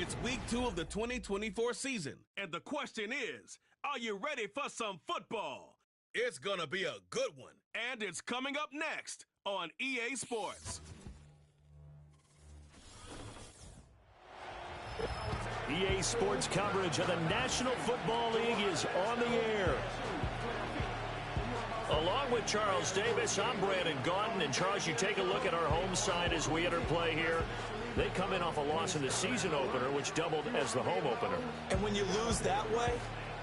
It's week 2 of the 2024 season, and the question is, are you ready for some football? It's gonna be a good one, and it's coming up next on EA Sports. EA Sports coverage of the National Football League is on the air. Along with Charles Davis, I'm Brandon Gaudin. And Charles, you take a look at our home side as we enter play here. They come in off a loss in the season opener, which doubled as the home opener. And when you lose that way,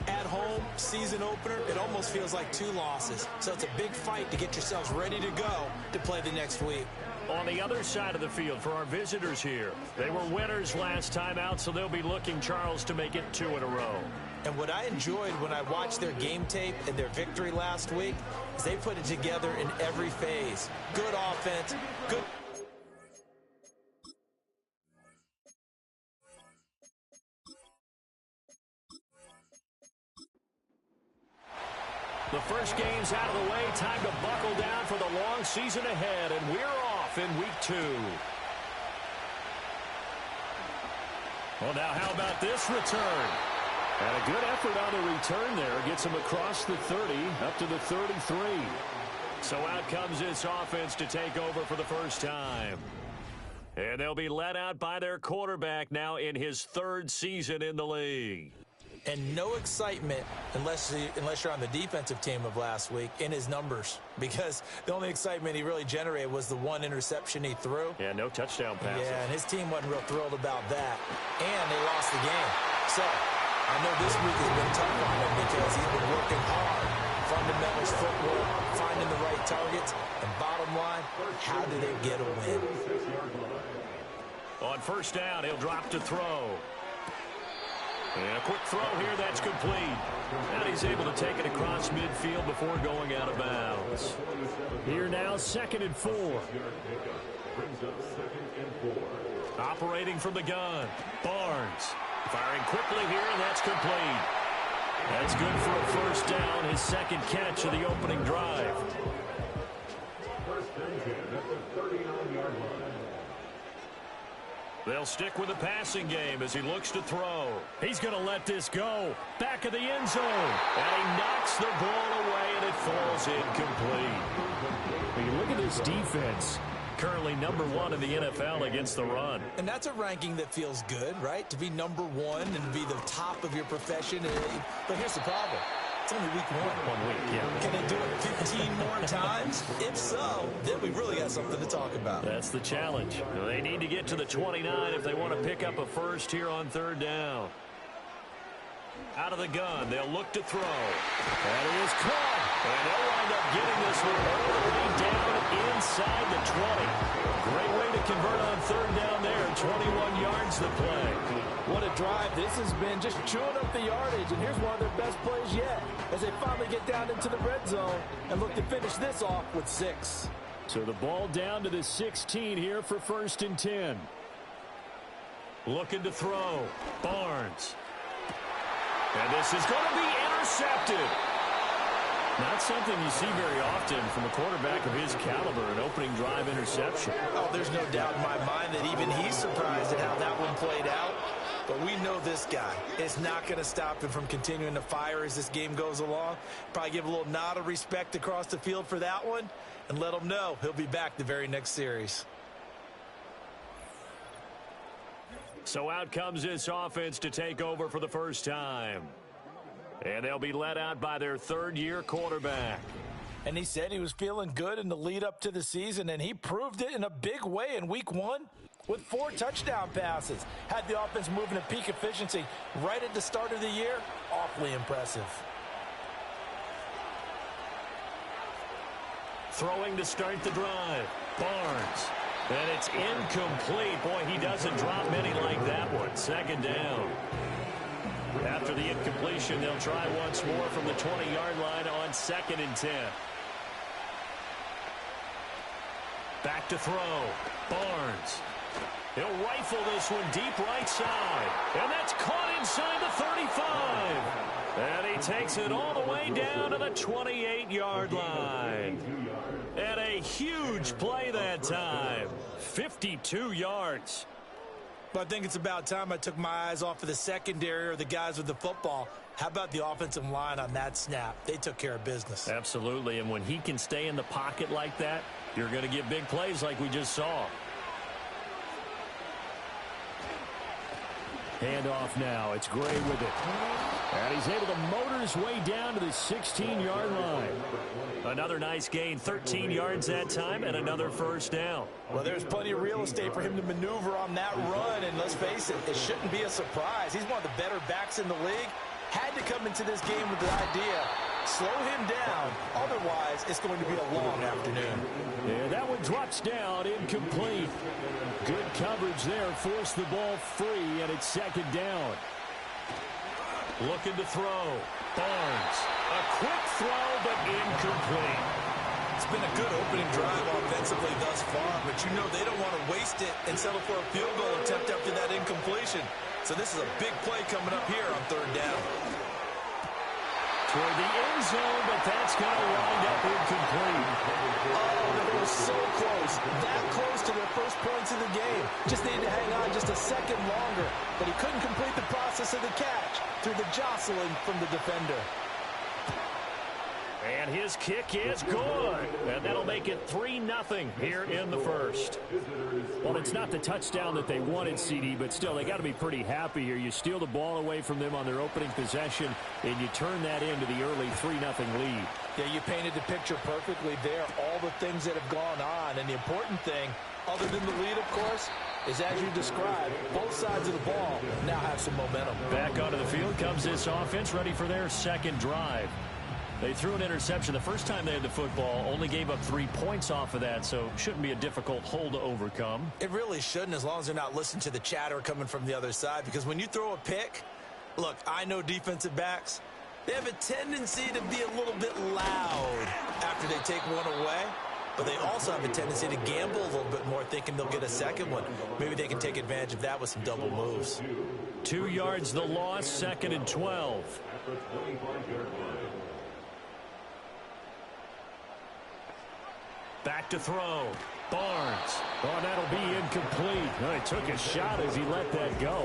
at home, season opener, it almost feels like 2 losses. So it's a big fight to get yourselves ready to go to play the next week. On the other side of the field for our visitors here, they were winners last time out, so they'll be looking, Charles, to make it 2 in a row. And what I enjoyed when I watched their game tape and their victory last week is they put it together in every phase. Good offense, good... The first game's out of the way. Time to buckle down for the long season ahead, and we're off in week 2. Well, now how about this return? And a good effort on the return there. Gets him across the 30, up to the 33. So out comes this offense to take over for the first time. And they'll be led out by their quarterback now in his 3rd season in the league. And no excitement unless you're on the defensive team of last week in his numbers, because the only excitement he really generated was the 1 interception he threw. Yeah, no touchdown passes. Yeah, and his team wasn't real thrilled about that. And they lost the game. So I know this week has been tough on him because he's been working hard. Fundamentals, footwork, finding the right targets. And bottom line, how do they get a win? On first down, he'll drop to throw. And a quick throw here, that's complete. And he's able to take it across midfield before going out of bounds. Here now, 2nd and 4. Operating from the gun, Barnes. Firing quickly here, and that's complete. That's good for a first down, his 2nd catch of the opening drive. They'll stick with the passing game as he looks to throw. He's going to let this go. Back of the end zone. And he knocks the ball away, and it falls incomplete. When you look at this defense, currently number 1 in the NFL against the run. And that's a ranking that feels good, right? To be number 1 and to be the top of your profession. But here's the problem. It's only week 1. 1 week, yeah. Can they do it 15 more times? If so, then we really got something to talk about. That's the challenge. They need to get to the 29 if they want to pick up a first here on 3rd down. Out of the gun, they'll look to throw. That is caught. And they'll wind up getting this one all the way down inside the 20. Great way to convert on 3rd down there. 21 yards to play. What a drive. This has been just chewing up the yardage, and here's one of their best plays yet as they finally get down into the red zone and look to finish this off with 6. So the ball down to the 16 here for 1st and 10. Looking to throw. Barnes. And this is going to be intercepted. Not something you see very often from a quarterback of his caliber, an opening drive interception. Oh, there's no doubt in my mind that even he's surprised at how that one played out. But we know this guy. It's not going to stop him from continuing to fire as this game goes along. Probably give a little nod of respect across the field for that one and let him know he'll be back the very next series. So out comes this offense to take over for the first time. And they'll be led out by their 3rd-year quarterback. And he said he was feeling good in the lead up to the season, and he proved it in a big way in week 1 with 4 touchdown passes. Had the offense moving at peak efficiency right at the start of the year. Awfully impressive. Throwing to start the drive. Barnes. And it's incomplete. Boy, he doesn't drop many like that one. 2nd down. After the incompletion, they'll try once more from the 20-yard line on 2nd and 10. Back to throw. Barnes. He'll rifle this one deep right side. And that's caught inside the 35. And he takes it all the way down to the 28-yard line. And a huge play that time. 52 yards. But I think it's about time I took my eyes off of the secondary or the guys with the football. How about the offensive line on that snap? They took care of business. Absolutely, and when he can stay in the pocket like that, you're going to get big plays like we just saw. Handoff now. It's Gray with it. And he's able to motor his way down to the 16-yard line. Another nice gain, 13 yards that time, and another first down. Well, there's plenty of real estate for him to maneuver on that run, and let's face it, it shouldn't be a surprise. He's one of the better backs in the league. Had to come into this game with the idea, slow him down, otherwise it's going to be a long afternoon. Yeah, that one drops down, incomplete. Good coverage there, forced the ball free, and it's second down. Looking to throw. Barnes. A quick throw, but incomplete. It's been a good opening drive offensively thus far, but you know they don't want to waste it and settle for a field goal attempt after that incompletion. So this is a big play coming up here on third down. Toward the end zone, but that's going to wind up incomplete. Oh, they were so close. That close to their first points of the game. Just needed to hang on just a second longer, but he couldn't complete the process of the catch through the jostling from the defender. And his kick is good. And that'll make it 3-0 here in the first. Well, it's not the touchdown that they wanted, CD, but still, they got to be pretty happy here. You steal the ball away from them on their opening possession, and you turn that into the early 3-0 lead. Yeah, you painted the picture perfectly there. All the things that have gone on. And the important thing, other than the lead, of course, is as you described, both sides of the ball now have some momentum. Back onto the field comes this offense, ready for their second drive. They threw an interception the first time they had the football, only gave up 3 points off of that, so shouldn't be a difficult hole to overcome. It really shouldn't, as long as they're not listening to the chatter coming from the other side, because when you throw a pick, look, I know defensive backs, they have a tendency to be a little bit loud after they take one away, but they also have a tendency to gamble a little bit more, thinking they'll get a second one. Maybe they can take advantage of that with some double moves. 2 yards the loss, 2nd and 12. Back to throw. Barnes. Oh, that'll be incomplete. Oh, he took a shot as he let that go.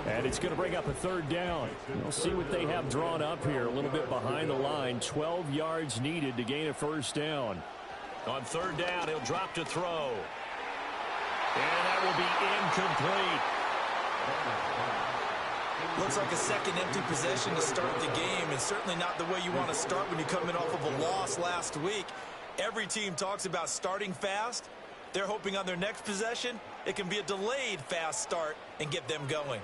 And it's going to bring up a third down. We'll see what they have drawn up here. A little bit behind the line. 12 yards needed to gain a first down. On third down, he'll drop to throw. And that will be incomplete. Looks like a second empty possession to start the game, and certainly not the way you want to start when you're coming off of a loss last week. Every team talks about starting fast. They're hoping on their next possession, it can be a delayed fast start and get them going.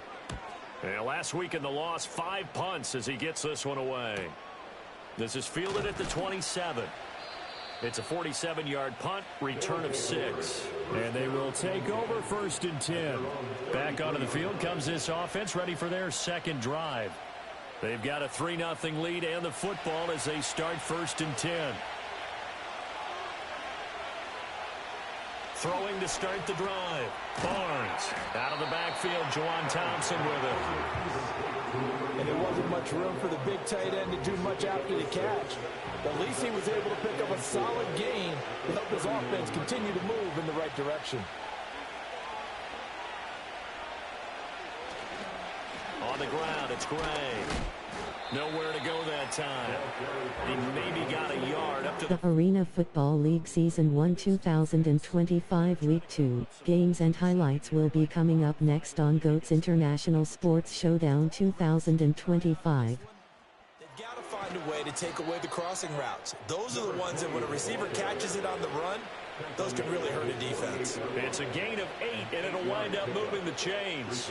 And last week in the loss, 5 punts as he gets this one away. This is fielded at the 27. It's a 47-yard punt, return of 6. And they will take over 1st and 10. Back onto the field comes this offense, ready for their second drive. They've got a 3-0 lead and the football as they start 1st and 10. Throwing to start the drive. Barnes out of the backfield. Juwan Thompson with it. And there wasn't much room for the big tight end to do much after the catch. At least he was able to pick up a solid gain to help his offense continue to move in the right direction. On the ground, it's Gray. Nowhere to go that time. He maybe got a yard up to the Arena Football League Season 1 2025 Week 2. Games and highlights will be coming up next on GOAT's International Sports Showdown 2025. They've got to find a way to take away the crossing routes. Those are the ones that when a receiver catches it on the run, those can really hurt a defense. It's a gain of 8, and it'll wind up moving the chains.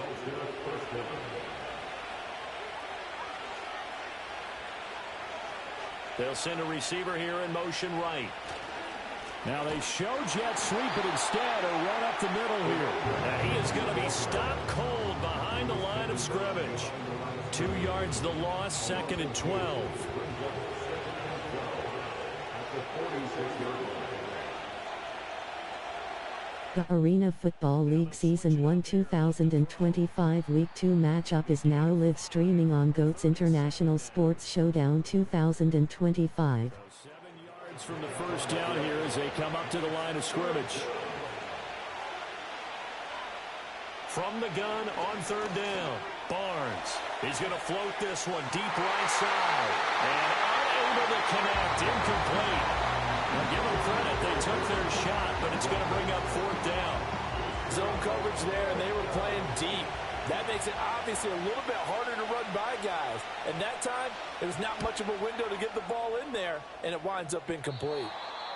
They'll send a receiver here in motion right. Now they show jet sweep, but instead a run up the middle here. And he is going to be stopped cold behind the line of scrimmage. 2 yards the loss, 2nd and 12. The Arena Football League Season 1 2025 Week 2 matchup is now live streaming on GOAT's International Sports Showdown 2025. 7 yards from the first down here as they come up to the line of scrimmage. from the gun on third down. Barnes, he's going to float this one deep right side. And unable to connect, incomplete. Now, give them credit, they took their shot, but it's going to bring up fourth down. Zone coverage there, and they were playing deep. That makes it obviously a little bit harder to run by guys. And that time, there's not much of a window to get the ball in there, and it winds up incomplete.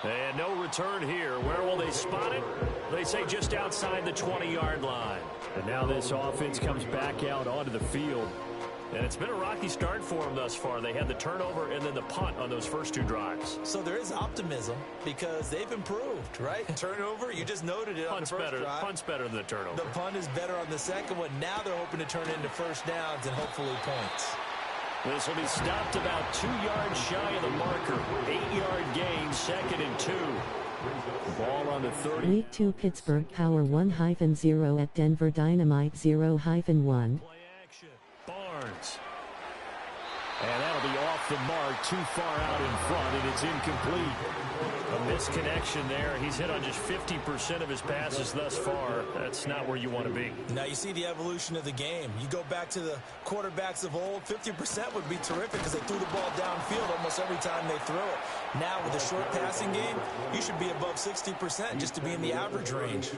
And no return here. Where will they spot it? They say just outside the 20-yard line. And now this offense comes back out onto the field. And it's been a rocky start for them thus far. They had the turnover and then the punt on those first two drives. So there is optimism because they've improved, right? Turnover, you just noted it on the first drive. Punt's better than the turnover. The punt is better on the second one. Now they're hoping to turn it into first downs and hopefully points. This will be stopped about 2 yards shy of the marker. 8-yard gain, 2nd and 2. Ball on the 30. Week 2 Pittsburgh Power 1-0 at Denver Dynamite 0-1. Play action. Barnes. And that'll be off the mark, too far out in front, and it's incomplete. A misconnection there. He's hit on just 50% of his passes thus far. That's not where you want to be. Now you see the evolution of the game. You go back to the quarterbacks of old, 50% would be terrific because they threw the ball downfield almost every time they threw it. Now with a short passing game, you should be above 60% just to be in the average range.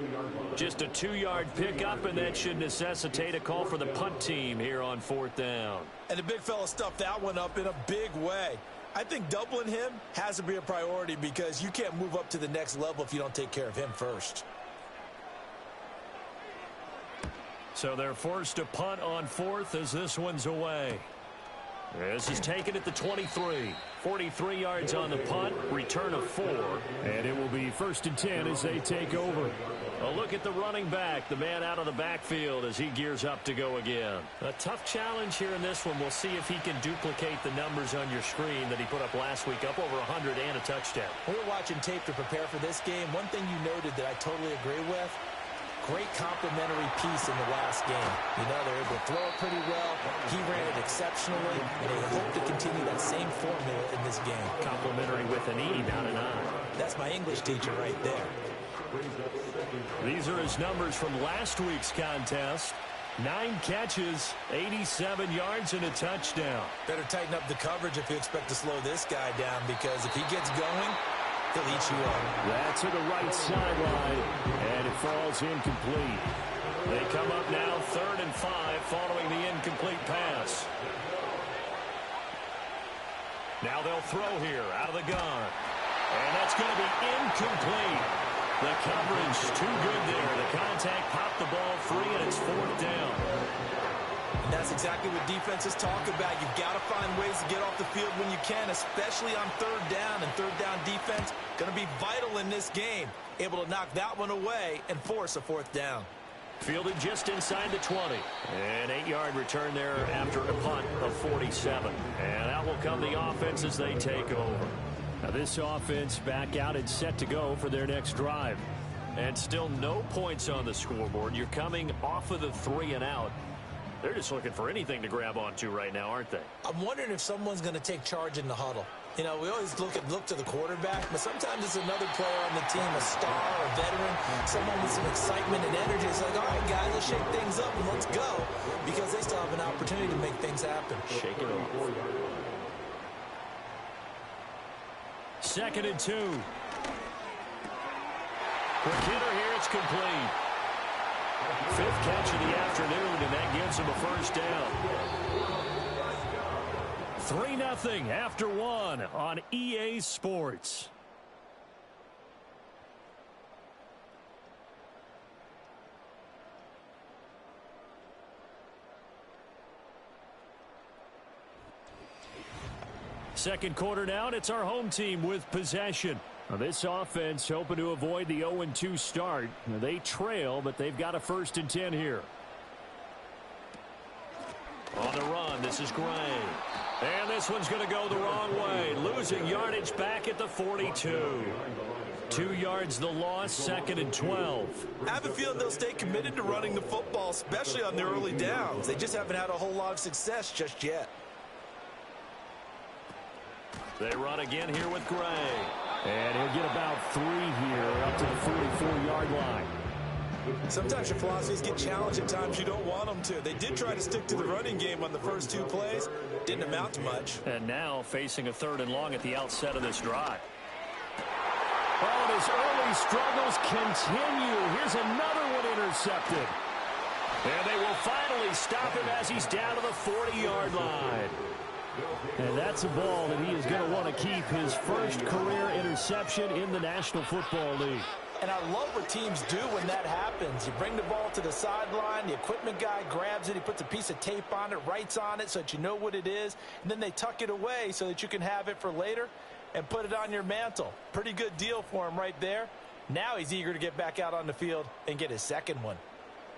Just a 2-yard pickup, and that should necessitate a call for the punt team here on fourth down. And the big fella stuffed that one up in a big way. I think doubling him has to be a priority because you can't move up to the next level if you don't take care of him first. So they're forced to punt on fourth as this one's away. This is taken at the 23. 43 yards on the punt, return of 4. And it will be 1st and 10 as they take over. A look at the running back, the man out of the backfield as he gears up to go again. A tough challenge here in this one. We'll see if he can duplicate the numbers on your screen that he put up last week, up over 100 and a touchdown. We were watching tape to prepare for this game. One thing you noted that I totally agree with, great complimentary piece in the last game. You know, they're able to throw it pretty well. He ran it exceptionally, and they hope to continue that same formula in this game. Complimentary with an E, not an I. That's my English teacher right there. These are his numbers from last week's contest. 9 catches, 87 yards, and a touchdown. Better tighten up the coverage if you expect to slow this guy down, because if he gets going, he'll eat you up. That's to the right sideline, and it falls incomplete. They come up now 3rd and 5 following the incomplete pass. Now they'll throw here out of the gun. And that's going to be incomplete. The coverage too good there. The contact popped the ball free, and it's 4th down. And that's exactly what defenses talk about. You've got to find ways to get off the field when you can, especially on 3rd down. And 3rd down defense going to be vital in this game. Able to knock that one away and force a 4th down. Fielded just inside the 20. An 8-yard return there after a punt of 47. And out will come the offense as they take over. Now this offense back out and set to go for their next drive. And still no points on the scoreboard. You're coming off of the 3 and out. They're just looking for anything to grab onto right now, aren't they? I'm wondering if someone's going to take charge in the huddle. You know, we always look to the quarterback, but sometimes it's another player on the team, a star, a veteran, someone with some excitement and energy. It's like, all right, guys, let's shake things up and let's go, because they still have an opportunity to make things happen. Shake it off. 2nd and 2. Quick hitter here, it's complete. 5th catch of the afternoon, and that gives him a first down. 3-0 after 1 on EA Sports. Second quarter now, and it's our home team with possession. Now this offense hoping to avoid the 0-2 start. Now they trail, but they've got a 1st and 10 here. On the run, this is Gray. And this one's going to go the wrong way. Losing yardage back at the 42. 2 yards the loss, 2nd and 12. I have a feeling they'll stay committed to running the football, especially on their early downs. They just haven't had a whole lot of success just yet. They run again here with Gray. And he'll get about 3 here up to the 44-yard line. Sometimes your philosophies get challenged at times you don't want them to. They did try to stick to the running game on the first 2 plays. Didn't amount to much. And now facing a 3rd and long at the outset of this drive. Oh, and his early struggles continue. Here's another one intercepted. And they will finally stop him as he's down to the 40-yard line. And that's a ball that he is going to want to keep, his first career interception in the National Football League. And I love what teams do when that happens. You bring the ball to the sideline, the equipment guy grabs it, he puts a piece of tape on it, writes on it so that you know what it is, and then they tuck it away so that you can have it for later and put it on your mantle. Pretty good deal for him right there. Now he's eager to get back out on the field and get his second one.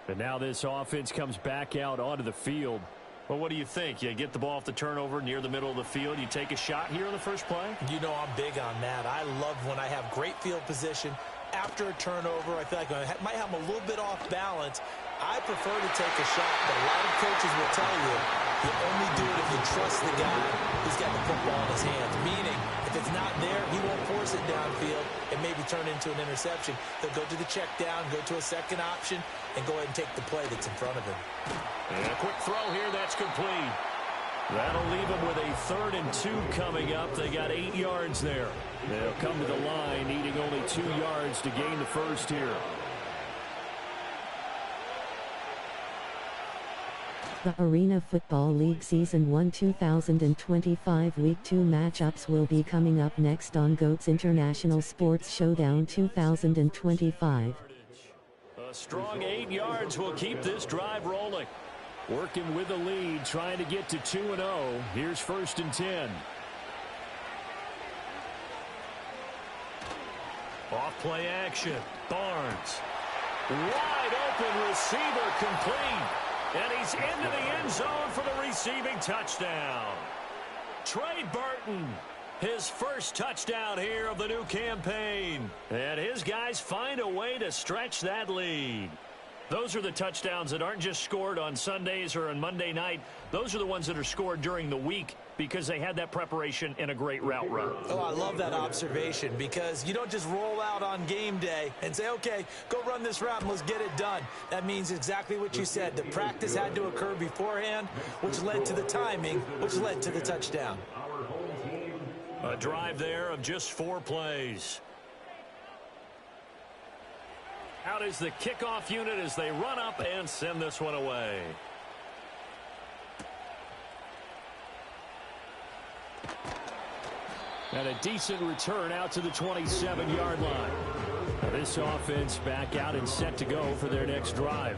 And now this offense comes back out onto the field. Well, what do you think? You get the ball off the turnover near the middle of the field. You take a shot here on the first play? You know I'm big on that. I love when I have great field position. After a turnover, I feel like I might have them a little bit off balance. I prefer to take a shot, but a lot of coaches will tell you only do it if you trust the guy who's got the football in his hands. Meaning, if it's not there, he won't force it downfield and maybe turn into an interception. He'll go to the check down, go to a second option, and go ahead and take the play that's in front of him. And a quick throw here, that's complete. That'll leave them with a 3rd and 2 coming up. They got 8 yards there. They'll come to the line, needing only 2 yards to gain the first here. The Arena Football League Season 1 2025 Week 2 matchups will be coming up next on GOAT's International Sports Showdown 2025. A strong 8 yards will keep this drive rolling. Working with the lead, trying to get to 2-0. Here's 1st and 10. Off play action. Barnes. Wide open receiver complete. And he's into the end zone for the receiving touchdown. Trey Burton, his first touchdown here of the new campaign. And his guys find a way to stretch that lead. Those are the touchdowns that aren't just scored on Sundays or on Monday night. Those are the ones that are scored during the week because they had that preparation and a great route run. Oh, I love that observation because you don't just roll out on game day and say, okay, go run this route and let's get it done. That means exactly what you said. The practice had to occur beforehand, which led to the timing, which led to the touchdown. A drive there of just 4 plays. Out is the kickoff unit as they run up and send this one away. And a decent return out to the 27-yard line. Now this offense back out and set to go for their next drive.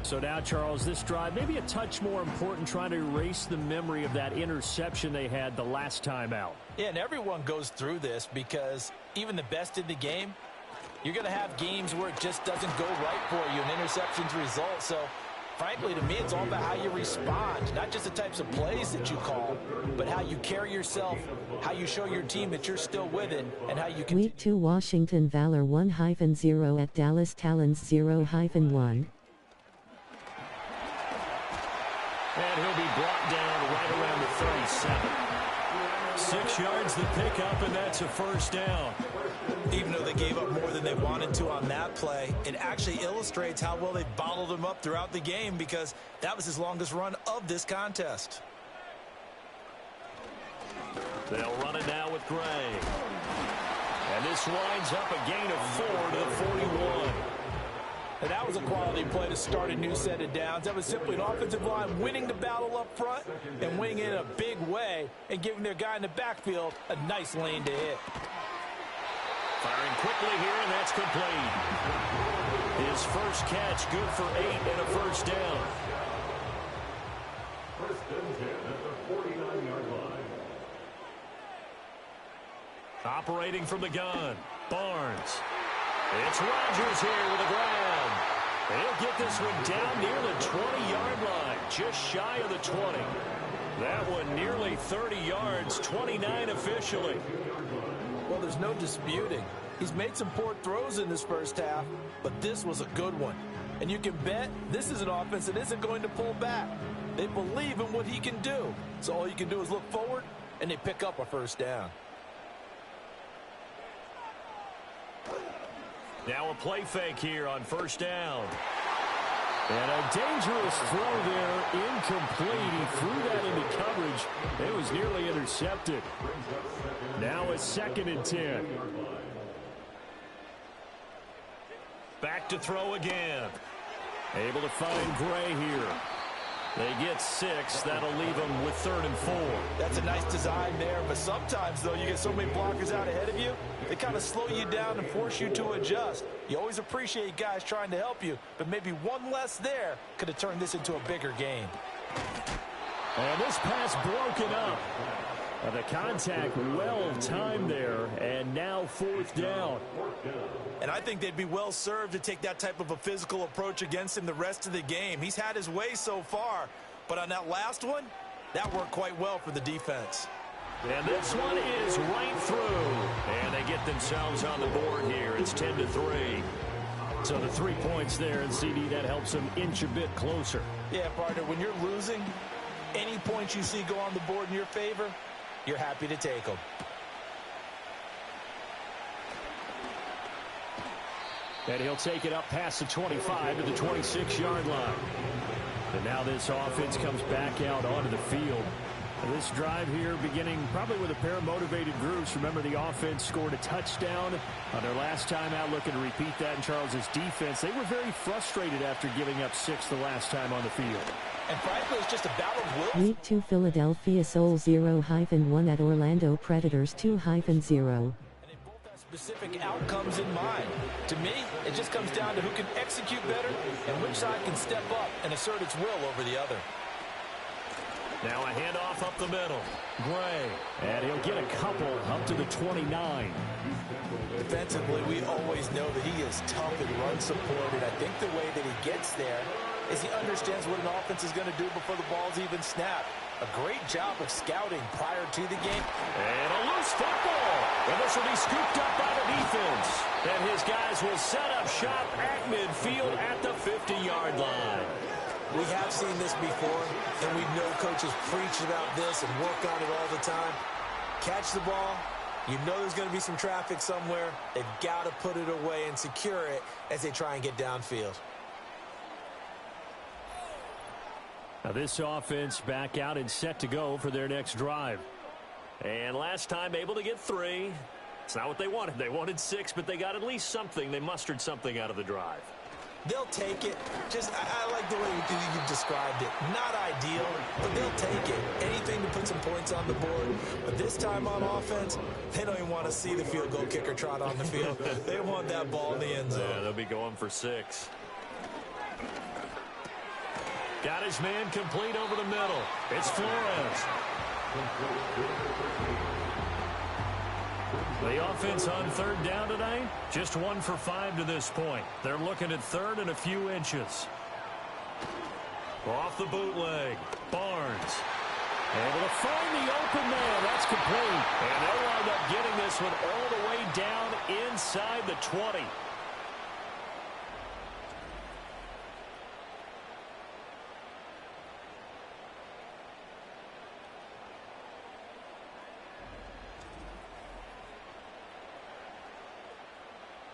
So now, Charles, this drive maybe a touch more important, trying to erase the memory of that interception they had the last time out. Yeah, and everyone goes through this because even the best in the game, you're going to have games where it just doesn't go right for you, and interceptions result. So, frankly, to me, it's all about how you respond, not just the types of plays that you call, but how you carry yourself, how you show your team that you're still with it, and how you can. Week 2 Washington Valor 1-0 at Dallas Talons 0-1. And he'll be brought down right around the 37. 6 yards the pickup, and that's a first down. Even though they gave up more than they wanted to on that play, it actually illustrates how well they bottled him up throughout the game because that was his longest run of this contest. They'll run it now with Gray. And this winds up a gain of 4 to the 41. And that was a quality play to start a new set of downs. That was simply an offensive line winning the battle up front and winning it in a big way and giving their guy in the backfield a nice lane to hit. Firing quickly here, and that's complete. His first catch, good for 8 and a first down. First and 10 at the 49-yard line. Operating from the gun, Barnes. It's Rodgers here with a grab. He'll get this one down near the 20-yard line, just shy of the 20. That one nearly 30 yards, 29 officially. Well, there's no disputing. He's made some poor throws in this first half, but this was a good one. And you can bet this is an offense that isn't going to pull back. They believe in what he can do. So all you can do is look forward, and they pick up a first down. Now a play fake here on first down. And a dangerous throw there, incomplete. He threw that into coverage. It was nearly intercepted. Now a 2nd and 10. Back to throw again. Able to find Gray here. They get 6. That'll leave them with 3rd and 4. That's a nice design there, but sometimes, though, you get so many blockers out ahead of you, they kind of slow you down and force you to adjust. You always appreciate guys trying to help you, but maybe one less there could have turned this into a bigger game. And this pass broken up. The contact well timed there, and now 4th down. And I think they'd be well served to take that type of a physical approach against him the rest of the game. He's had his way so far, but on that last one, that worked quite well for the defense. And this one is right through. And they get themselves on the board here. It's 10-3. So the 3 points there, and CD, that helps them inch a bit closer. Yeah, partner, when you're losing, any points you see go on the board in your favor, you're happy to take them. And he'll take it up past the 25 to the 26-yard line. And now this offense comes back out onto the field. This drive here beginning probably with a pair of motivated groups. Remember, the offense scored a touchdown on their last time out, looking to repeat that in Charles's defense. They were very frustrated after giving up 6 the last time on the field. And frankly, it's just a battle of will. Week 2 Philadelphia Soul 0-1 at Orlando Predators 2-0. Specific outcomes in mind. To me, it just comes down to who can execute better and which side can step up and assert its will over the other. Now a handoff up the middle. Gray. And he'll get a couple up to the 29. Defensively, we always know that he is tough and run supported. I think the way that he gets there is he understands what an offense is going to do before the ball's even snapped. A great job of scouting prior to the game. And a loose football. And this will be scooped up by the defense. And his guys will set up shop at midfield at the 50-yard line. We have seen this before, and we know coaches preach about this and work on it all the time. Catch the ball. You know there's going to be some traffic somewhere. They've got to put it away and secure it as they try and get downfield. Now this offense back out and set to go for their next drive. And last time able to get 3. It's not what they wanted. They wanted 6, but they got at least something. They mustered something out of the drive. They'll take it. I like the way you described it. Not ideal, but they'll take it. Anything to put some points on the board. But this time on offense, they don't even want to see the field goal kicker trot on the field. They want that ball in the end zone. Yeah, they'll be going for 6. Got his man complete over the middle. It's Flores. The offense on 3rd down today, just 1 for 5 to this point. They're looking at 3rd and a few inches. Off the bootleg, Barnes. Able to find the open man. That's complete. And they'll wind up getting this one all the way down inside the 20.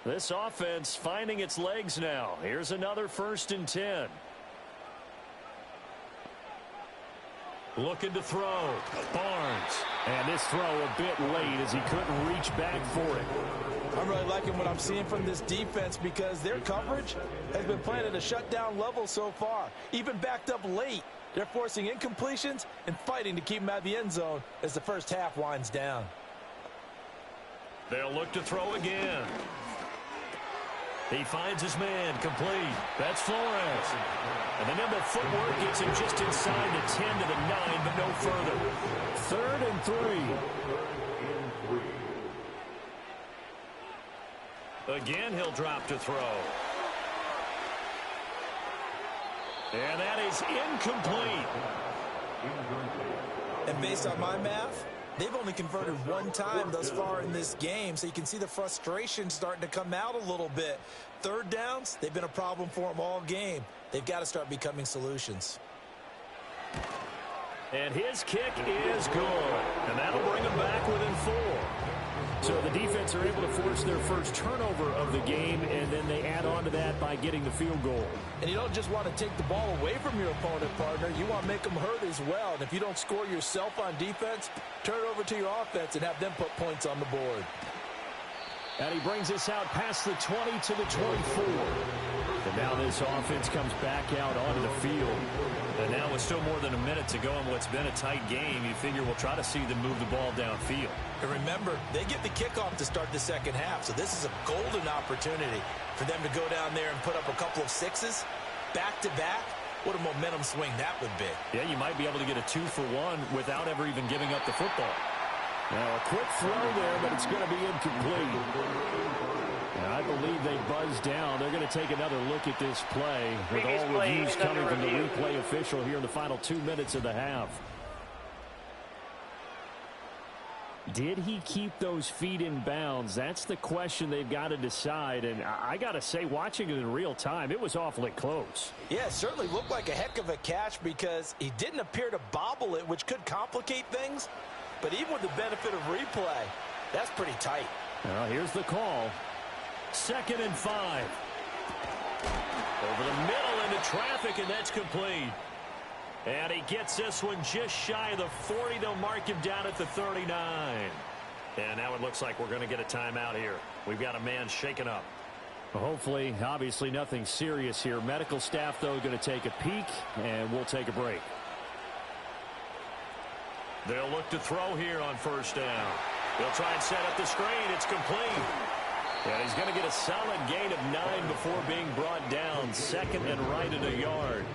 This offense finding its legs now. Here's another 1st and 10. Looking to throw. Barnes. And this throw a bit late as he couldn't reach back for it. I'm really liking what I'm seeing from this defense because their coverage has been playing at a shutdown level so far. Even backed up late. They're forcing incompletions and fighting to keep them out of the end zone as the first half winds down. They'll look to throw again. He finds his man complete. That's Flores. And the nimble footwork gets him just inside the 10 to the 9, but no further. 3rd and 3. Again, he'll drop to throw. And that is incomplete. And based on my math, they've only converted 1 time thus far in this game, so you can see the frustration starting to come out a little bit. 3rd downs, they've been a problem for them all game. They've got to start becoming solutions. And his kick is good. And that'll bring him back within 4. So the defense are able to force their first turnover of the game, and then they add on to that by getting the field goal. And you don't just want to take the ball away from your opponent, partner. You want to make them hurt as well. And if you don't score yourself on defense, turn it over to your offense and have them put points on the board. And he brings us out past the 20 to the 24. And now this offense comes back out onto the field. And now with still more than a minute to go in what's been a tight game, you figure we'll try to see them move the ball downfield. And remember, they get the kickoff to start the second half, so this is a golden opportunity for them to go down there and put up a couple of sixes back-to-back. What a momentum swing that would be. Yeah, you might be able to get a 2-for-1 without ever even giving up the football. Now, a quick throw there, but it's going to be incomplete. And I believe they buzzed down. They're going to take another look at this play with all reviews coming from the replay official here in the final 2 minutes of the half. Did he keep those feet in bounds? That's the question they've got to decide. And I got to say, watching it in real time, it was awfully close. Yeah, it certainly looked like a heck of a catch because he didn't appear to bobble it, which could complicate things. But even with the benefit of replay, that's pretty tight. Well, here's the call. 2nd and 5. Over the middle into traffic, and that's complete. And he gets this one just shy of the 40. They'll mark him down at the 39. And now it looks like we're going to get a timeout here. We've got a man shaken up. Well, hopefully, obviously nothing serious here. Medical staff, though, going to take a peek, and we'll take a break. They'll look to throw here on first down. They'll try and set up the screen. It's complete. And he's going to get a solid gain of 9 before being brought down. 2nd and right at a yard.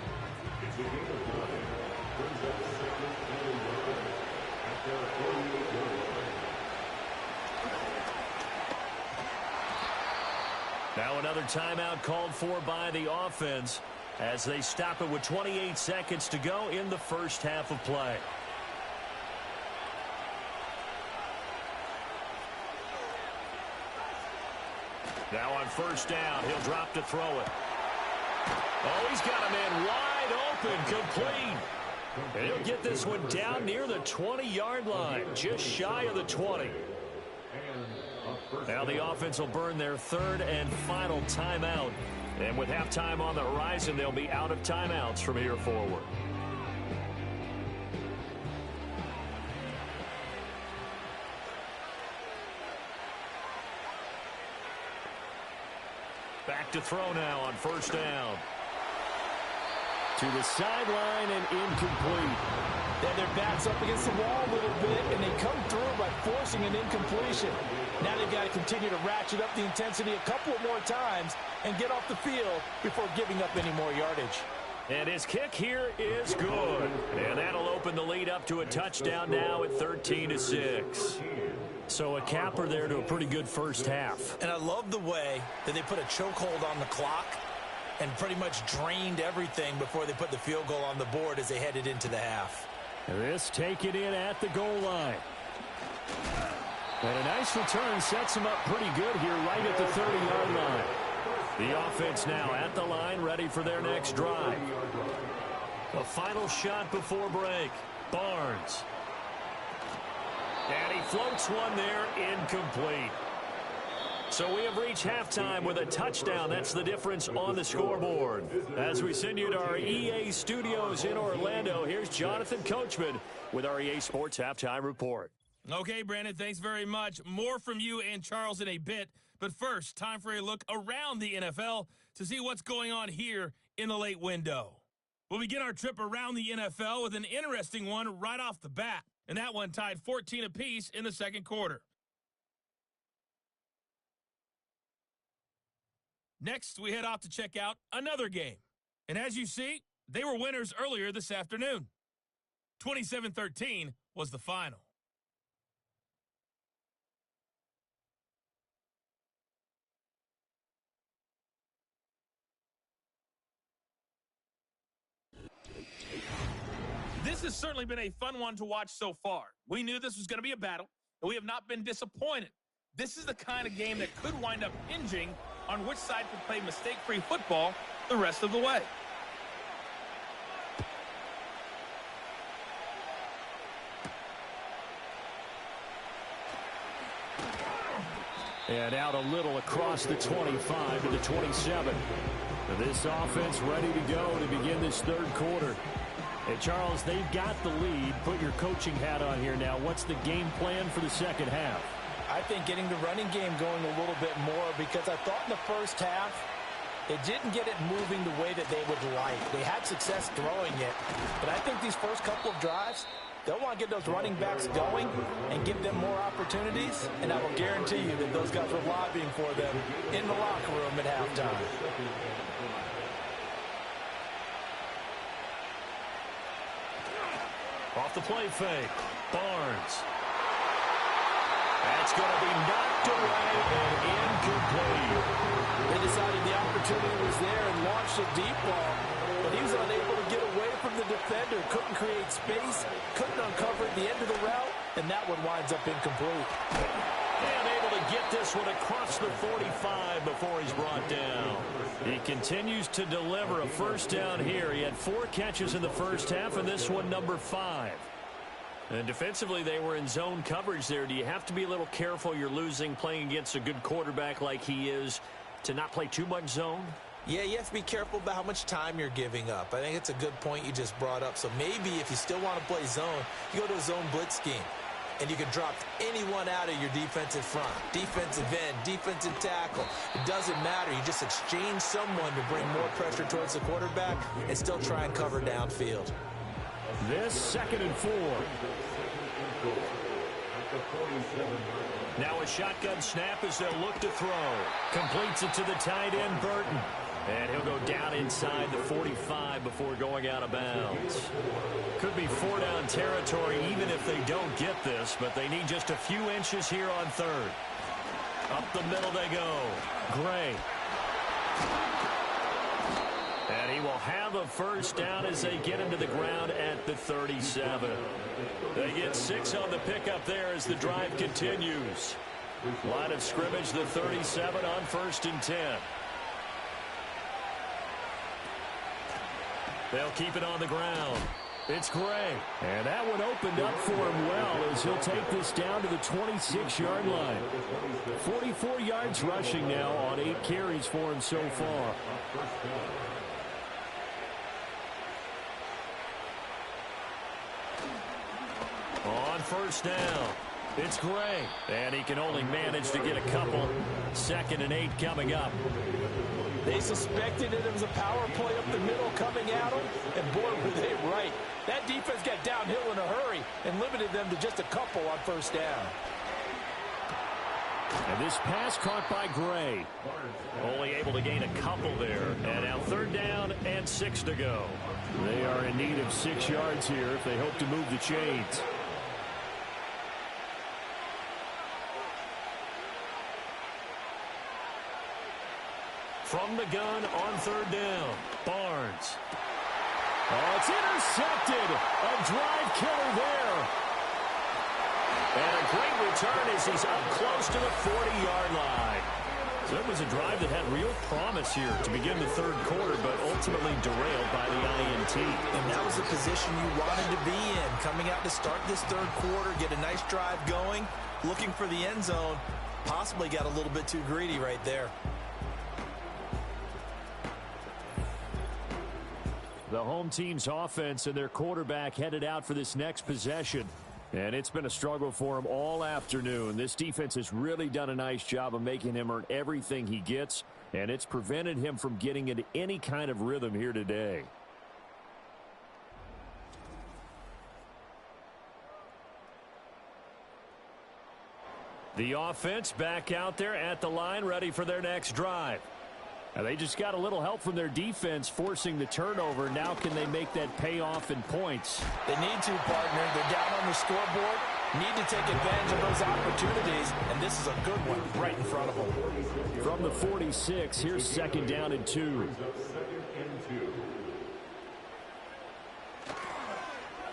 Now another timeout called for by the offense as they stop it with 28 seconds to go in the first half of play. Now on first down, he'll drop to throw it. Oh, he's got a man wide open, complete. And he'll get this one down near the 20-yard line, just shy of the 20. Now the offense will burn their 3rd and final timeout. And with halftime on the horizon, they'll be out of timeouts from here forward. Back to throw now on first down. To the sideline and incomplete. Then their back's up against the wall a little bit, and they come through by forcing an incompletion. Now they've got to continue to ratchet up the intensity a couple of more times and get off the field before giving up any more yardage. And his kick here is good. And that'll open the lead up to a touchdown now at 13-6. So a capper there to a pretty good first half. And I love the way that they put a chokehold on the clock and pretty much drained everything before they put the field goal on the board as they headed into the half. This taken in at the goal line. And a nice return sets them up pretty good here right at the 30-yard line. The offense now at the line, ready for their next drive. The final shot before break. Barnes. And he floats one there, incomplete. So we have reached halftime with a touchdown. That's the difference on the scoreboard. As we send you to our EA studios in Orlando, here's Jonathan Coachman with our EA Sports Halftime Report. Okay, Brandon, thanks very much. More from you and Charles in a bit. But first, time for a look around the NFL to see what's going on here in the late window. We'll begin our trip around the NFL with an interesting one right off the bat. And that one tied 14 apiece in the second quarter. Next, we head off to check out another game. And as you see, they were winners earlier this afternoon. 27-13 was the final. This has certainly been a fun one to watch so far. We knew this was going to be a battle, and we have not been disappointed. This is the kind of game that could wind up hinging on which side can play mistake-free football the rest of the way. And out a little across the 25 to the 27. This offense ready to go to begin this third quarter. Hey, Charles, they've got the lead. Put your coaching hat on here now. What's the game plan for the second half? I think getting the running game going a little bit more, because I thought in the first half, it didn't get it moving the way that they would like. They had success throwing it, but I think these first couple of drives, they'll want to get those running backs going and give them more opportunities, and I will guarantee you that those guys were lobbying for them in the locker room at halftime. Off the play fake, Barnes. That's going to be knocked away and incomplete. They decided the opportunity was there and launched a deep ball, but he was unable to get away from the defender, couldn't create space, couldn't uncover at the end of the route, and that one winds up incomplete. And able to get this one across the 45 before he's brought down. He continues to deliver a first down here. He had 4 catches in the first half, and this one number 5. And defensively, they were in zone coverage there. Do you have to be a little careful you're losing playing against a good quarterback like he is to not play too much zone? Yeah, you have to be careful about how much time you're giving up. I think it's a good point you just brought up. So maybe if you still want to play zone, you go to a zone blitz scheme. And you can drop anyone out of your defensive front. Defensive end, defensive tackle. It doesn't matter. You just exchange someone to bring more pressure towards the quarterback and still try and cover downfield. This 2nd and 4. Now a shotgun snap as they'll look to throw. Completes it to the tight end, Burton. And he'll go down inside the 45 before going out of bounds. Could be 4-down territory even if they don't get this, but they need just a few inches here on 3rd. Up the middle they go. Gray. And he will have a first down as they get him to the ground at the 37. They get 6 on the pickup there as the drive continues. Line of scrimmage, the 37 on 1st and 10. They'll keep it on the ground. It's Gray. And that one opened up for him well as he'll take this down to the 26-yard line. 44 yards rushing now on 8 carries for him so far. On 1st down, it's Gray. And he can only manage to get a couple. 2nd and 8 coming up. They suspected that it was a power play up the middle coming at them, and boy, were they right. That defense got downhill in a hurry and limited them to just a couple on 1st down. And this pass caught by Gray. Only able to gain a couple there. And now 3rd down and 6 to go. They are in need of 6 yards here if they hope to move the chains. From the gun on 3rd down, Barnes. Oh, it's intercepted. A drive killer there. And a great return as he's up close to the 40-yard line. So it was a drive that had real promise here to begin the 3rd quarter, but ultimately derailed by the INT. And that was the position you wanted to be in. Coming out to start this 3rd quarter, get a nice drive going, looking for the end zone. Possibly got a little bit too greedy right there. The home team's offense and their quarterback headed out for this next possession. And it's been a struggle for him all afternoon. This defense has really done a nice job of making him earn everything he gets, and it's prevented him from getting into any kind of rhythm here today. The offense back out there at the line, ready for their next drive. Now they just got a little help from their defense forcing the turnover. Now can they make that pay off in points? They need to, partner. They're down on the scoreboard. Need to take advantage of those opportunities, and this is a good one right in front of them. From the 46, here's 2nd down and 2.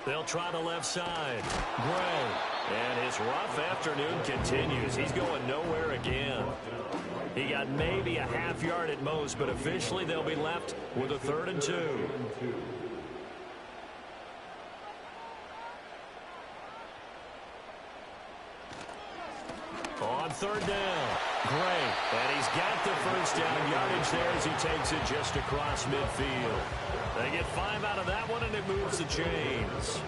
They'll try the left side. Gray. And his rough afternoon continues. He's going nowhere again. He got maybe a half yard at most, but officially they'll be left with a 3rd and 2. On 3rd down, Great. And he's got the first down yardage there as he takes it just across midfield. They get 5 out of that one, and it moves the chains.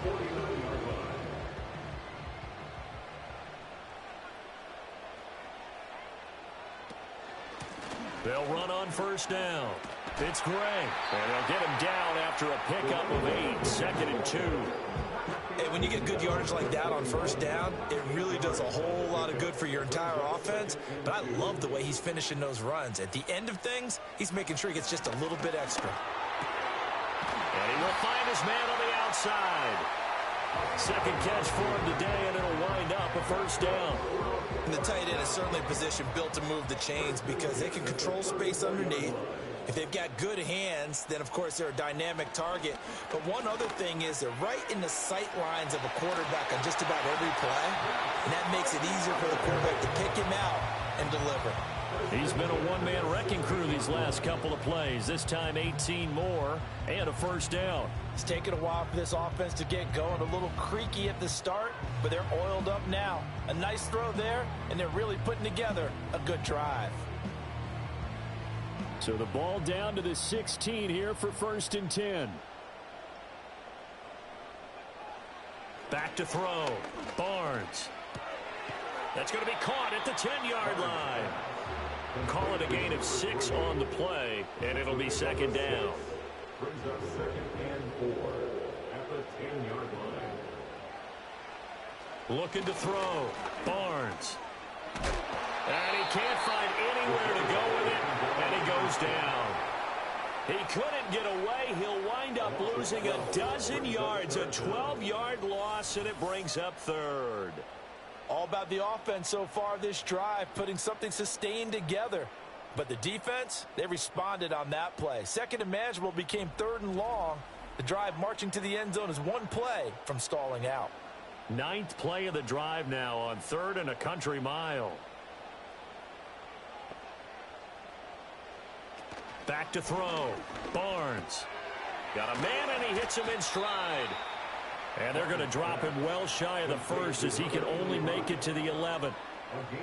They'll run on first down. It's Gray. And they'll get him down after a pickup of 8, 2nd and 2. Hey, when you get good yardage like that on first down, it really does a whole lot of good for your entire offense. But I love the way he's finishing those runs. At the end of things, he's making sure he gets just a little bit extra. And he will find his man on the outside. Second catch for him today, and it'll wind up a first down. And the tight end is certainly a position built to move the chains because they can control space underneath. If they've got good hands, then, of course, they're a dynamic target. But one other thing is they're right in the sight lines of a quarterback on just about every play, and that makes it easier for the quarterback to pick him out and deliver. He's been a one-man wrecking crew these last couple of plays. This time 18 more and a first down. It's taken a while for this offense to get going. A little creaky at the start, but they're oiled up now. A nice throw there, and they're really putting together a good drive. So the ball down to the 16 here for 1st and 10. Back to throw. Barnes. That's going to be caught at the 10-yard line. Call it a gain of 6 on the play, and it'll be 2nd down. Brings up 2nd and 4 at the 10-yard line. Looking to throw. Barnes. And he can't find anywhere to go with it, and he goes down. He couldn't get away. He'll wind up losing a dozen yards, a 12-yard loss, and it brings up 3rd. All about the offense so far this drive, putting something sustained together. But the defense, they responded on that play. 2nd and manageable became 3rd and long. The drive marching to the end zone is one play from stalling out. 9th play of the drive now on 3rd and a country mile. Back to throw. Barnes. Got a man, and he hits him in stride. And they're going to drop him well shy of the 1st as he can only make it to the 11.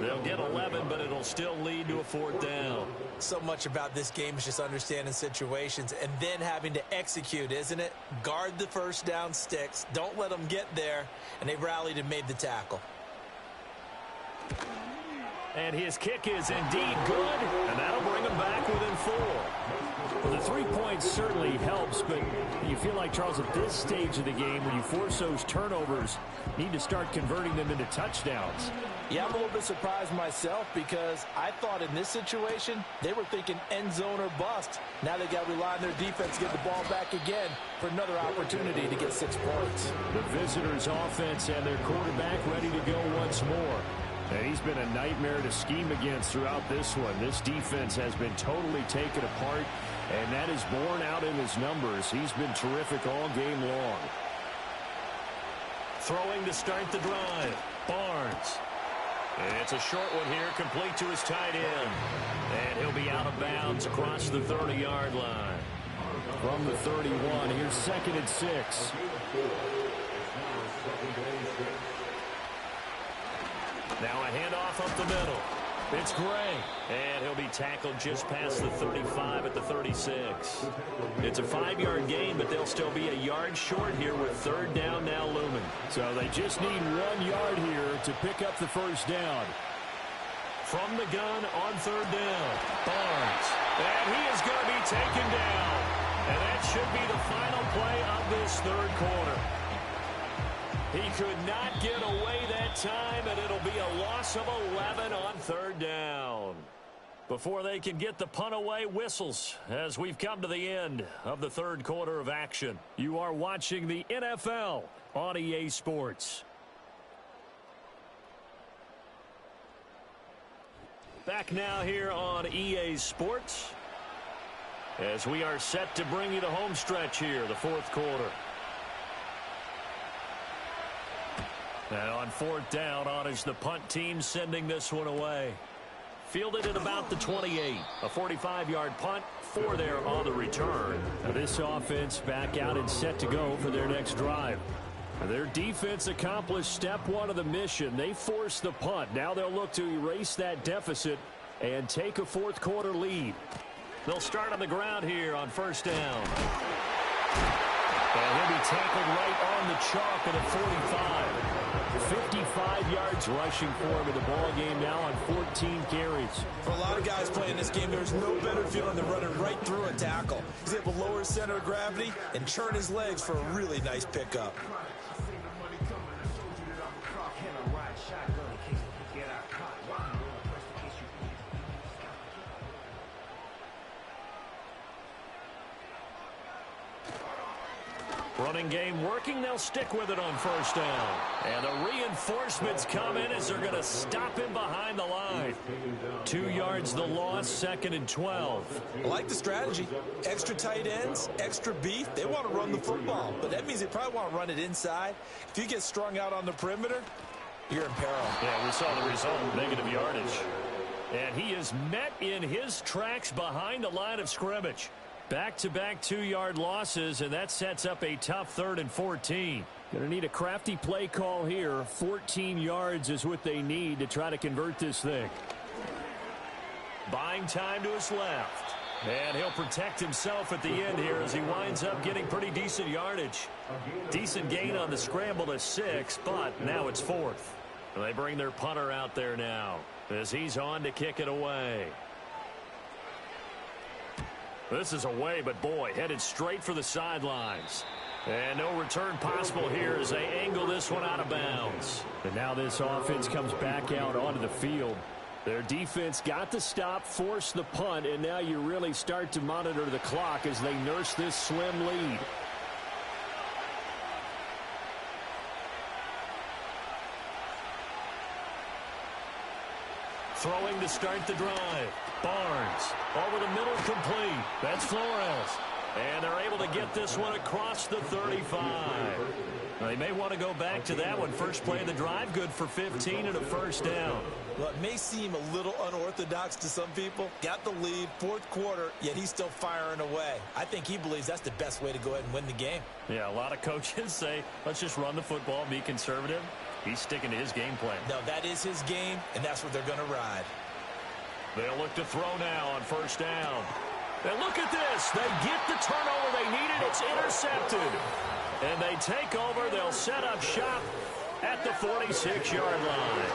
They'll get 11, but it'll still lead to a 4th down. So much about this game is just understanding situations and then having to execute, isn't it? Guard the first down sticks. Don't let them get there. And they rallied and made the tackle. And his kick is indeed good, and that'll bring him back within 4. Well, the 3 points certainly helps, but you feel like, Charles, at this stage of the game, when you force those turnovers, you need to start converting them into touchdowns. Yeah, I'm a little bit surprised myself because I thought in this situation they were thinking end zone or bust. Now they got to rely on their defense to get the ball back again for another opportunity to get 6 points. The visitors' offense and their quarterback ready to go once more. And he's been a nightmare to scheme against throughout this one. This defense has been totally taken apart, and that is borne out in his numbers. He's been terrific all game long. Throwing to start the drive. Barnes. And it's a short one here, complete to his tight end. And he'll be out of bounds across the 30-yard line. From the 31, here's 2nd and 6. Now a handoff up the middle. It's Gray. And he'll be tackled just past the 35 at the 36. It's a 5-yard gain, but they'll still be a yard short here with 3rd down now looming. So they just need 1 yard here to pick up the first down. From the gun on 3rd down. Barnes. And he is going to be taken down. And that should be the final play of this 3rd quarter. He could not get away that time, and it'll be a loss of 11 on 3rd down. Before they can get the punt away, whistles as we've come to the end of the 3rd quarter of action. You are watching the NFL on EA Sports. Back now here on EA Sports as we are set to bring you the home stretch here, the 4th quarter. And on 4th down, on is the punt team sending this one away. Fielded at about the 28. A 45-yard punt, 4 there on the return. Now this offense back out and set to go for their next drive. Their defense accomplished step 1 of the mission. They forced the punt. Now they'll look to erase that deficit and take a fourth quarter lead. They'll start on the ground here on first down. And he'll be tackled right on the chalk at the 45. 55 yards rushing for him in the ball game now on 14 carries. For a lot of guys playing this game, there's no better feeling than running right through a tackle. He's able to lower his center of gravity and churn his legs for a really nice pickup. Running game working. They'll stick with it on first down. And the reinforcements come in as they're going to stop him behind the line. 2 yards the loss, 2nd and 12. I like the strategy. Extra tight ends, extra beef. They want to run the football, but that means they probably want to run it inside. If you get strung out on the perimeter, you're in peril. Yeah, we saw the result, negative yardage. And he is met in his tracks behind the line of scrimmage. Back-to-back 2-yard losses, and that sets up a tough 3rd and 14. Going to need a crafty play call here. 14 yards is what they need to try to convert this thing. Buying time to his left. And he'll protect himself at the end here as he winds up getting pretty decent yardage. Decent gain on the scramble to 6, but now it's 4th. And they bring their punter out there now as he's on to kick it away. This is away, but boy, headed straight for the sidelines. And no return possible here as they angle this one out of bounds. And now this offense comes back out onto the field. Their defense got the stop, forced the punt, and now you really start to monitor the clock as they nurse this slim lead. Throwing to start the drive. Barnes over the middle, complete. That's Flores. And they're able to get this one across the 35. Now, they may want to go back to that one. First play of the drive, good for 15 and a first down. Well, it may seem a little unorthodox to some people. Got the lead, 4th quarter, yet he's still firing away. I think he believes that's the best way to go ahead and win the game. Yeah, a lot of coaches say, let's just run the football, be conservative. He's sticking to his game plan. No, that is his game, and that's what they're going to ride. They'll look to throw now on first down. And look at this. They get the turnover they needed. It's intercepted. And they take over. They'll set up shop at the 46-yard line.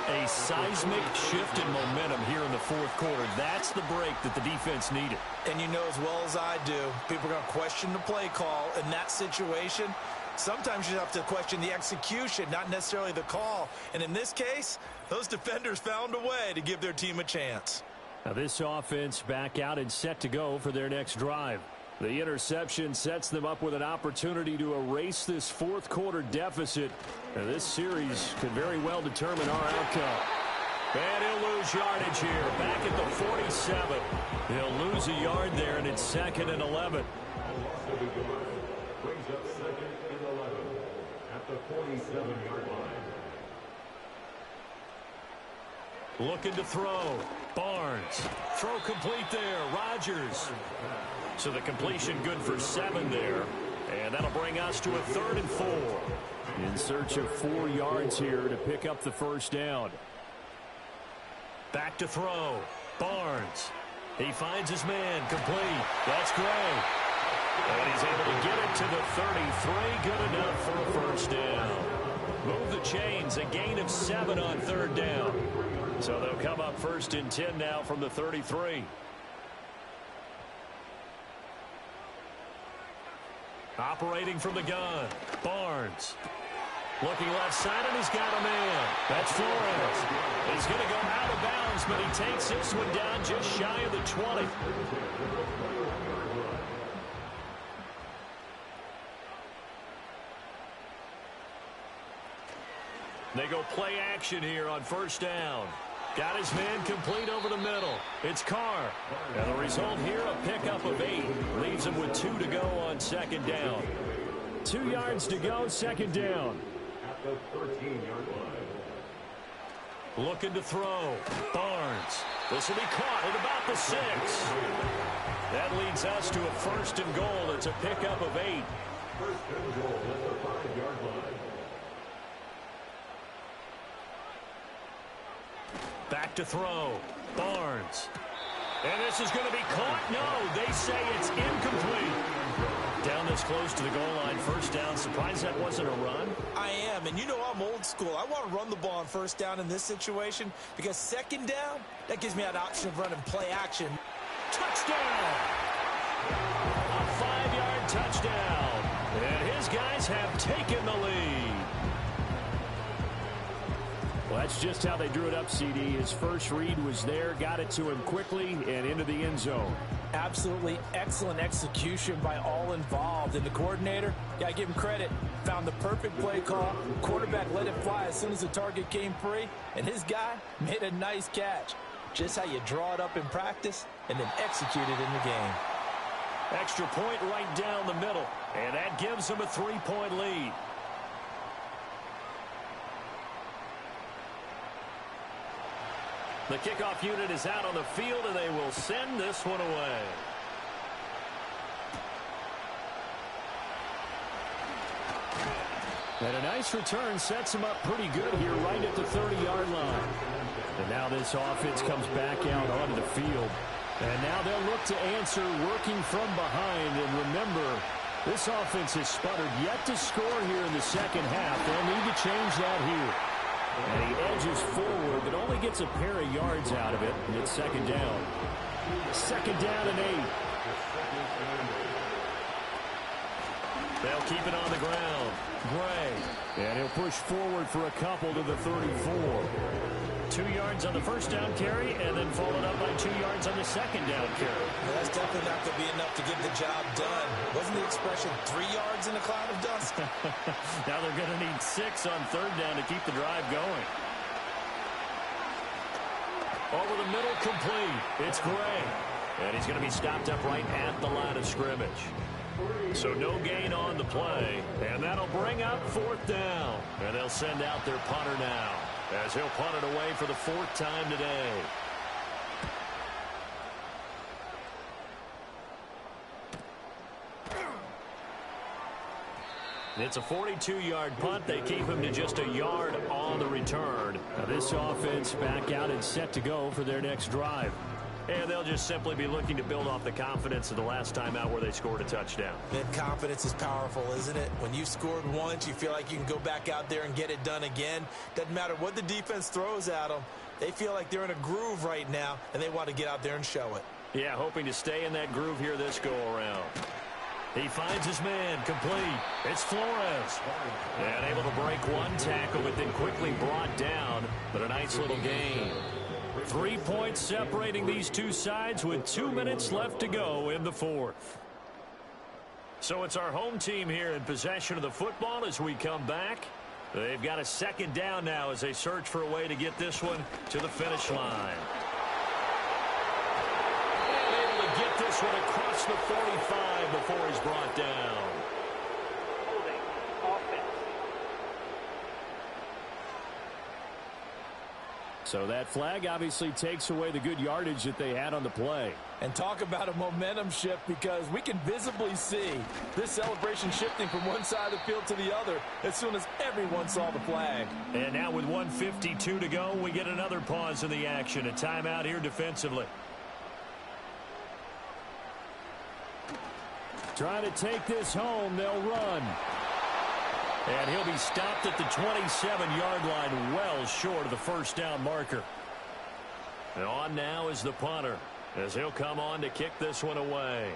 A seismic shift in momentum here in the 4th quarter. That's the break that the defense needed. And you know as well as I do, people are going to question the play call in that situation. Sometimes you have to question the execution, not necessarily the call. And in this case, those defenders found a way to give their team a chance. Now this offense back out and set to go for their next drive. The interception sets them up with an opportunity to erase this 4th quarter deficit. Now this series could very well determine our outcome. And he'll lose yardage here. Back at the 47. He'll lose a yard there, and it's 2nd and 11. Brings up 2nd and 11 at the 47-yard line. Looking to throw. Barnes. Throw complete there. Rodgers. So the completion good for 7 there. And that'll bring us to a 3rd and 4. In search of 4 yards here to pick up the first down. Back to throw. Barnes. He finds his man. Complete. That's Gray. And he's able to get it to the 33. Good enough for a first down. Move the chains. A gain of 7 on 3rd down. So they'll come up 1st and 10 now from the 33. Operating from the gun. Barnes. Looking left side, and he's got a man. That's Flores. He's going to go out of bounds, but he takes this one down just shy of the 20. They go play action here on first down. Got his man complete over the middle. It's Carr. And the result here, a pickup of 8. Leaves him with 2 to go on 2nd down. 2 yards to go, 2nd down. At the 13-yard line. Looking to throw. Barnes. This will be caught at about the 6. That leads us to a 1st and goal. It's a pickup of 8. 1st and goal at the 5-yard line. Back to throw. Barnes. And this is going to be caught. No, they say it's incomplete. Down this close to the goal line, first down. Surprised that wasn't a run? I am, and you know I'm old school. I want to run the ball on first down in this situation because second down, that gives me that option of running play action. Touchdown! A 5-yard touchdown. And his guys have taken the lead. Well, that's just how they drew it up, CD. His first read was there, got it to him quickly, and into the end zone. Absolutely excellent execution by all involved. And the coordinator, got to give him credit, found the perfect play call. Quarterback let it fly as soon as the target came free, and his guy made a nice catch. Just how you draw it up in practice and then execute it in the game. Extra point right down the middle, and that gives them a 3-point lead. The kickoff unit is out on the field, and they will send this one away. And a nice return sets him up pretty good here right at the 30-yard line. And now this offense comes back out onto the field. And now they'll look to answer working from behind. And remember, this offense has sputtered yet to score here in the second half. They'll need to change that here. And he edges forward, but only gets a pair of yards out of it. And it's second down. Second down and 8. They'll keep it on the ground. Gray. And he'll push forward for a couple to the 34. 2 yards on the first down carry, and then followed up by 2 yards on the second down carry. Well, that's definitely not going to be enough to get the job done. Wasn't the expression 3 yards in a cloud of dust? Now they're going to need 6 on third down to keep the drive going. Over the middle, complete. It's Gray. And he's going to be stopped up right at the line of scrimmage. So no gain on the play, and that'll bring up fourth down. And they'll send out their punter now, as he'll punt it away for the 4th time today. It's a 42-yard punt. They keep him to just a yard on the return. Now this offense back out and set to go for their next drive. And they'll just simply be looking to build off the confidence of the last time out where they scored a touchdown. Man, confidence is powerful, isn't it? When you scored once, you feel like you can go back out there and get it done again. Doesn't matter what the defense throws at them. They feel like they're in a groove right now, and they want to get out there and show it. Yeah, hoping to stay in that groove here this go-around. He finds his man, complete. It's Flores. And able to break one tackle, but then quickly brought down. But a nice little gain. 3 points separating these two sides with 2 minutes left to go in the 4th. So it's our home team here in possession of the football as we come back. They've got a second down now as they search for a way to get this one to the finish line. And able to get this one across the 45 before he's brought down. So that flag obviously takes away the good yardage that they had on the play. And talk about a momentum shift, because we can visibly see this celebration shifting from one side of the field to the other as soon as everyone saw the flag. And now with 1:52 to go, we get another pause in the action. A timeout here defensively. Trying to take this home, they'll run. And he'll be stopped at the 27-yard line, well short of the first down marker. And on now is the punter, as he'll come on to kick this one away.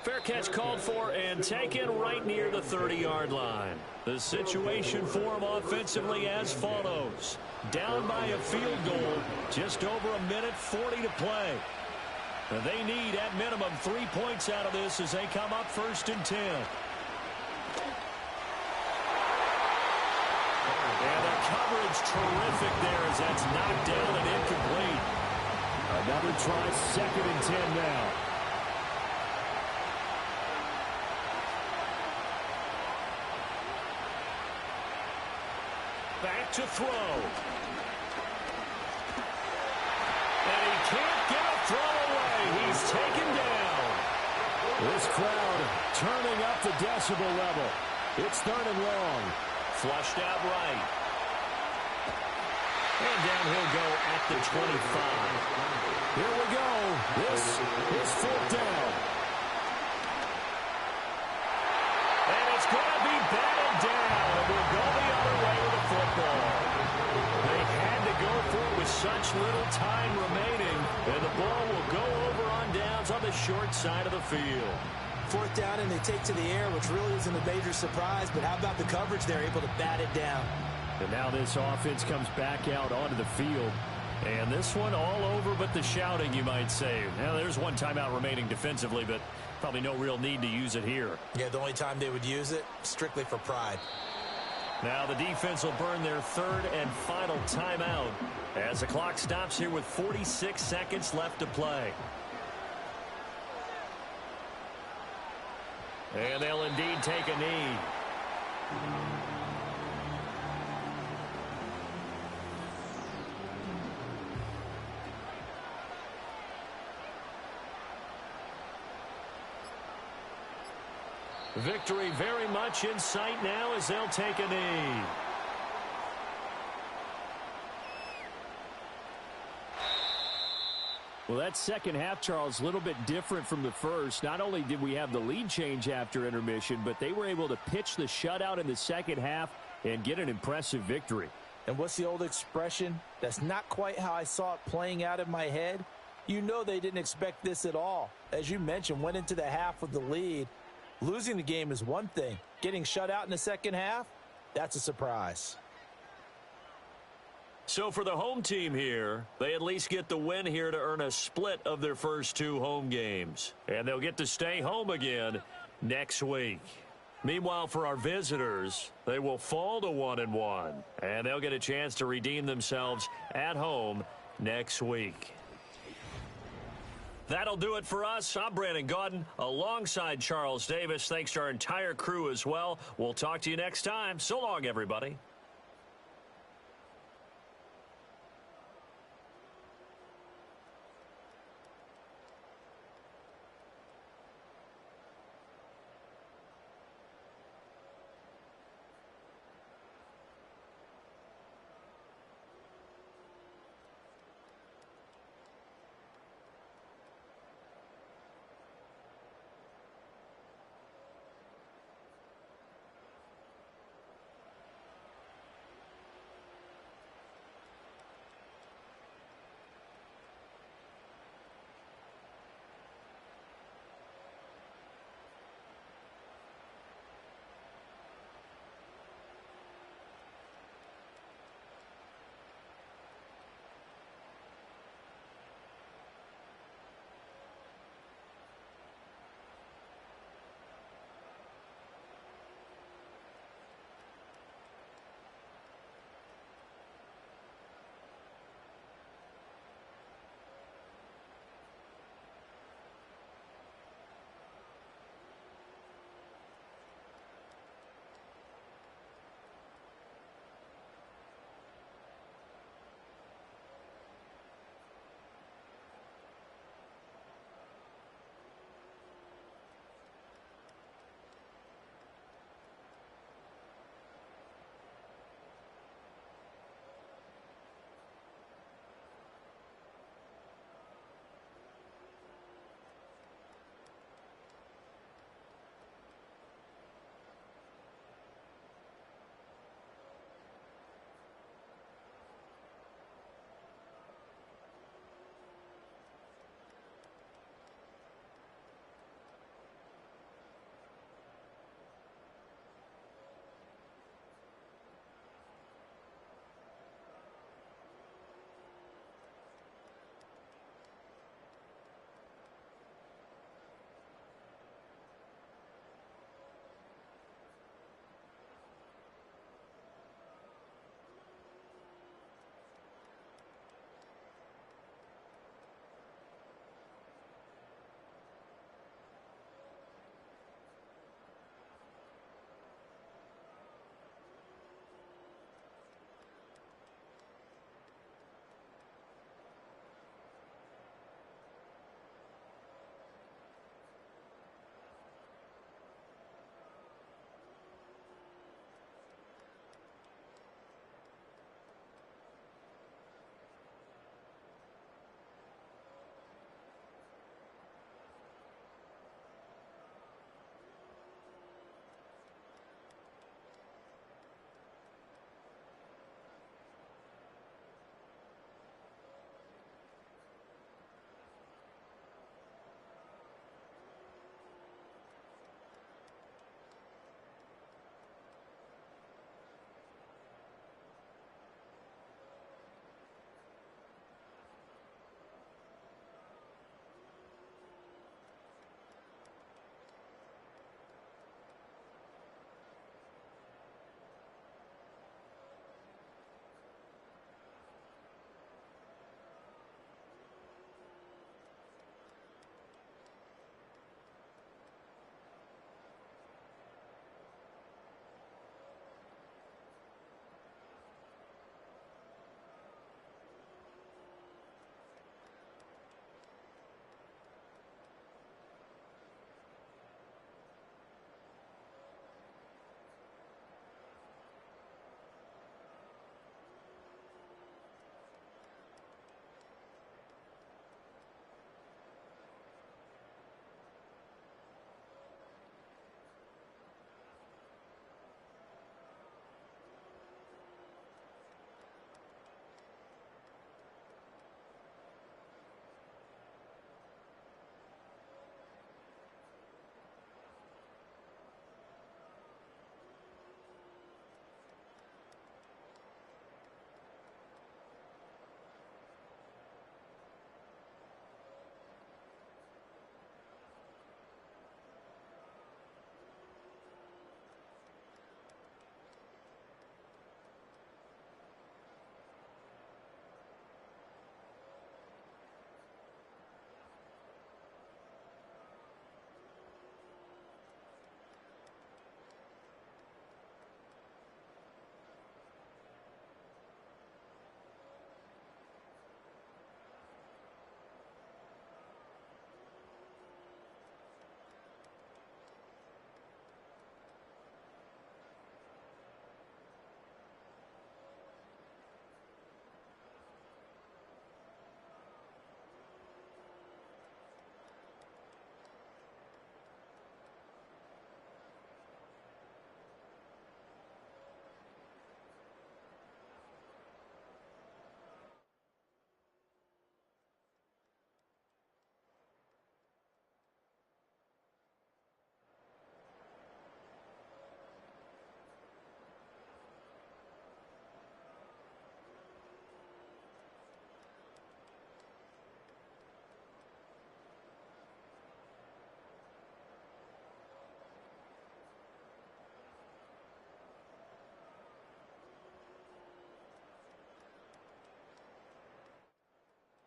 Fair catch called for and taken right near the 30-yard line. The situation for him offensively as follows. Down by a field goal, just over a minute 40 to play. And they need, at minimum, 3 points out of this as they come up 1st and 10. And the coverage terrific there as that's knocked down and incomplete. Another try, 2nd and 10 now. Back to throw. And he can't get a throw away. He's taken down. This crowd turning up the decibel level. It's 3rd and long. Flushed out right. And down he'll go at the 25. Here we go. This is fourth down. And it's going to be batted down. And we'll go the other way with the football. They had to go for it with such little time remaining. And the ball will go over on downs on the short side of the field. Fourth down, and they take to the air, which really isn't a major surprise. But how about the coverage there, able to bat it down? And now this offense comes back out onto the field. And this one all over but the shouting, you might say. Now, there's one timeout remaining defensively, but probably no real need to use it here. Yeah, the only time they would use it, strictly for pride. Now the defense will burn their third and final timeout as the clock stops here with 46 seconds left to play. And they'll indeed take a knee. Victory very much in sight now as they'll take a knee. Well, that second half, Charles, a little bit different from the first. Not only did we have the lead change after intermission, but they were able to pitch the shutout in the second half and get an impressive victory. And what's the old expression? That's not quite how I saw it playing out in my head. You know they didn't expect this at all. As you mentioned, went into the half with the lead. Losing the game is one thing. Getting shut out in the second half, that's a surprise. So for the home team here, they at least get the win here to earn a split of their first two home games. And they'll get to stay home again next week. Meanwhile, for our visitors, they will fall to 1-1. And they'll get a chance to redeem themselves at home next week. That'll do it for us. I'm Brandon Gaudin alongside Charles Davis. Thanks to our entire crew as well. We'll talk to you next time. So long, everybody.